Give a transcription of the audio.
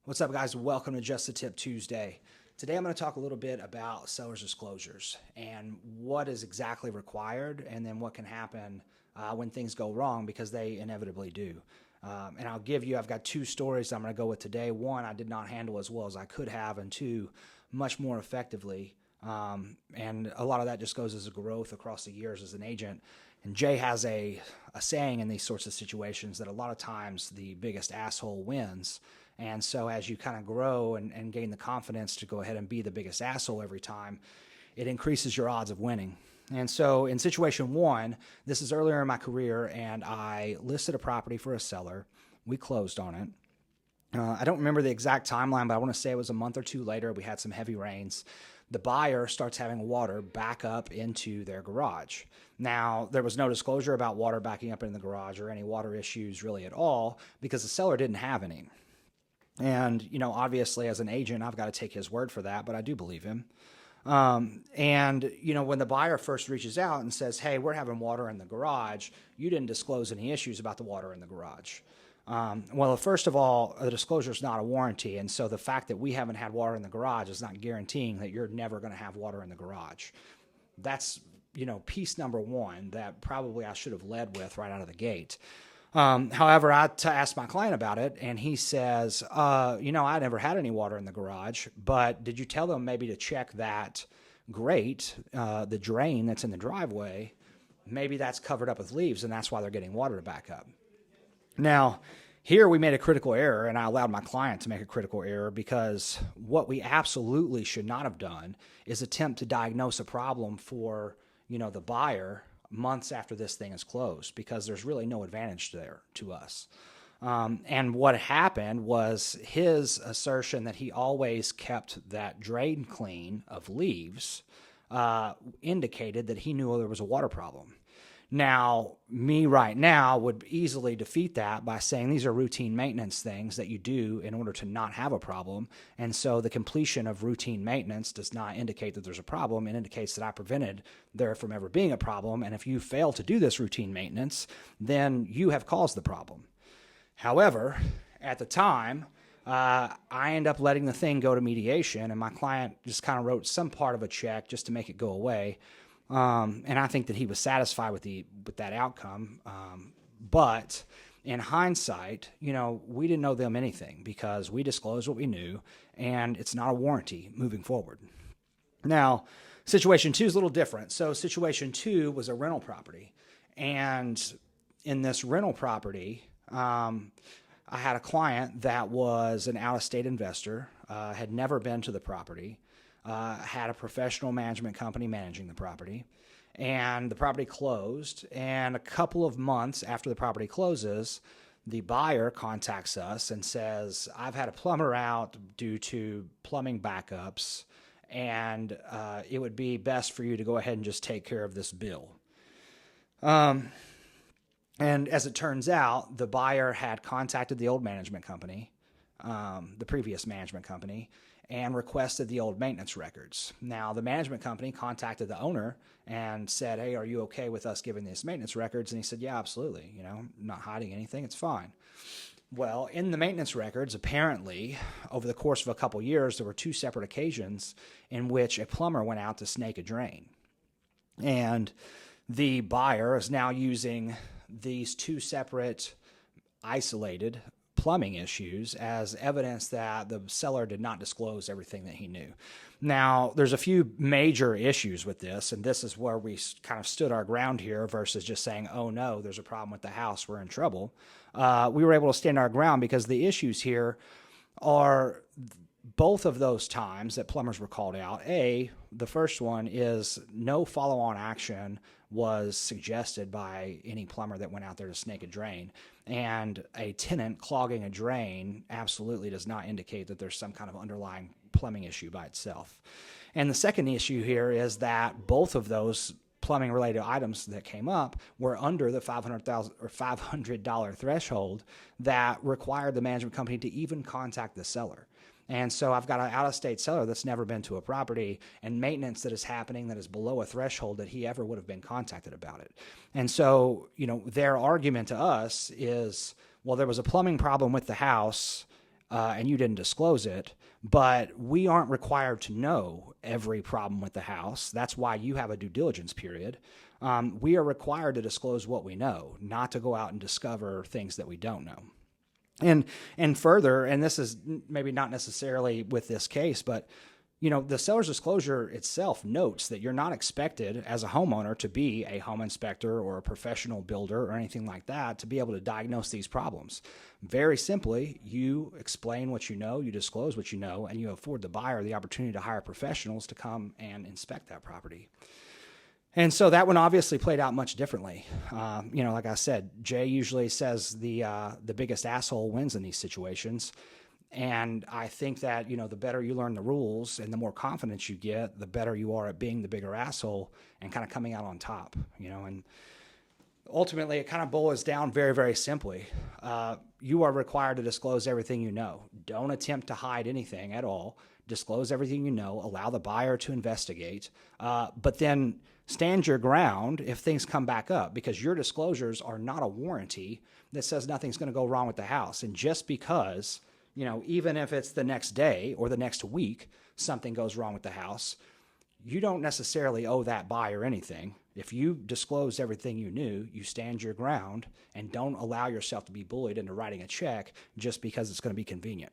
What's up, guys? Welcome to Just a Tip Tuesday. Today I'm going to talk a little bit about seller's disclosures and what is exactly required and then what can happen when things go wrong, because they inevitably do. And I've got two stories I'm going to go with today. One, I did not handle as well as I could have, and two, much more effectively. And a lot of that just goes as a growth across the years as an agent. And Jay has a saying in these sorts of situations that a lot of times the biggest asshole wins. And so as you kind of grow and gain the confidence to go ahead and be the biggest asshole every time, it increases your odds of winning. And so in situation one, this is earlier in my career, and I listed a property for a seller. We closed on it. I don't remember the exact timeline, but I want to say it was a month or two later. We had some heavy rains. The buyer starts having water back up into their garage. Now, there was no disclosure about water backing up in the garage or any water issues really at all, because the seller didn't have any. And, obviously as an agent, I've got to take his word for that, but I do believe him. When the buyer first reaches out and says, hey, we're having water in the garage, you didn't disclose any issues about the water in the garage. Well, first of all, the disclosure is not a warranty. And so the fact that we haven't had water in the garage is not guaranteeing that you're never going to have water in the garage. That's, piece number one that probably I should have led with right out of the gate. However, I asked my client about it, and he says, I never had any water in the garage, but did you tell them maybe to check that grate, the drain that's in the driveway? Maybe that's covered up with leaves, and that's why they're getting water to back up. Now, here we made a critical error, and I allowed my client to make a critical error, because what we absolutely should not have done is attempt to diagnose a problem for, the buyer months after this thing is closed, because there's really no advantage there to us. And what happened was his assertion that he always kept that drain clean of leaves indicated that he knew there was a water problem. Now, me right now would easily defeat that by saying these are routine maintenance things that you do in order to not have a problem. And so the completion of routine maintenance does not indicate that there's a problem. It indicates that I prevented there from ever being a problem. And if you fail to do this routine maintenance, then you have caused the problem. However, at the time, I end up letting the thing go to mediation, and my client just kind of wrote some part of a check just to make it go away. And I think that he was satisfied with that outcome. But in hindsight, we didn't know them anything, because we disclosed what we knew, and it's not a warranty moving forward. Now, situation two is a little different. So situation two was a rental property. And in this rental property, I had a client that was an out-of-state investor, had never been to the property, had a professional management company managing the property, and the property closed. And a couple of months after the property closes, the buyer contacts us and says, I've had a plumber out due to plumbing backups, and it would be best for you to go ahead and just take care of this bill. And as it turns out, the buyer had contacted the old management company, the previous management company, and requested the old maintenance records. Now, the management company contacted the owner and said, hey, are you okay with us giving these maintenance records? And he said, yeah, absolutely. I'm not hiding anything. It's fine. Well, in the maintenance records, apparently, over the course of a couple years, there were two separate occasions in which a plumber went out to snake a drain. And the buyer is now using these two separate isolated plumbing issues as evidence that the seller did not disclose everything that he knew. Now, there's a few major issues with this, and this is where we kind of stood our ground here versus just saying, oh no, there's a problem with the house, we're in trouble. We were able to stand our ground because the issues here are both of those times that plumbers were called out. The first one is no follow-on action was suggested by any plumber that went out there to snake a drain. And a tenant clogging a drain absolutely does not indicate that there's some kind of underlying plumbing issue by itself. And the second issue here is that both of those plumbing related items that came up were under the $500 threshold that required the management company to even contact the seller. And so I've got an out-of-state seller that's never been to a property, and maintenance that is happening that is below a threshold that he ever would have been contacted about it. And so, their argument to us is, well, there was a plumbing problem with the house. and you didn't disclose it, but we aren't required to know every problem with the house. That's why you have a due diligence period. We are required to disclose what we know, not to go out and discover things that we don't know. And further, and this is maybe not necessarily with this case, but the seller's disclosure itself notes that you're not expected as a homeowner to be a home inspector or a professional builder or anything like that to be able to diagnose these problems. Very simply, you explain what you know, you disclose what you know, and you afford the buyer the opportunity to hire professionals to come and inspect that property. And so that one obviously played out much differently. Like I said, Jay usually says the biggest asshole wins in these situations. And I think that, the better you learn the rules and the more confidence you get, the better you are at being the bigger asshole and kind of coming out on top, and ultimately it kind of boils down very, very simply. You are required to disclose everything you know. Don't attempt to hide anything at all. Disclose everything you know, allow the buyer to investigate, but then stand your ground if things come back up, because your disclosures are not a warranty that says nothing's going to go wrong with the house. And just because, even if it's the next day or the next week, something goes wrong with the house, you don't necessarily owe that buyer anything. If you disclosed everything you knew, you stand your ground and don't allow yourself to be bullied into writing a check just because it's going to be convenient.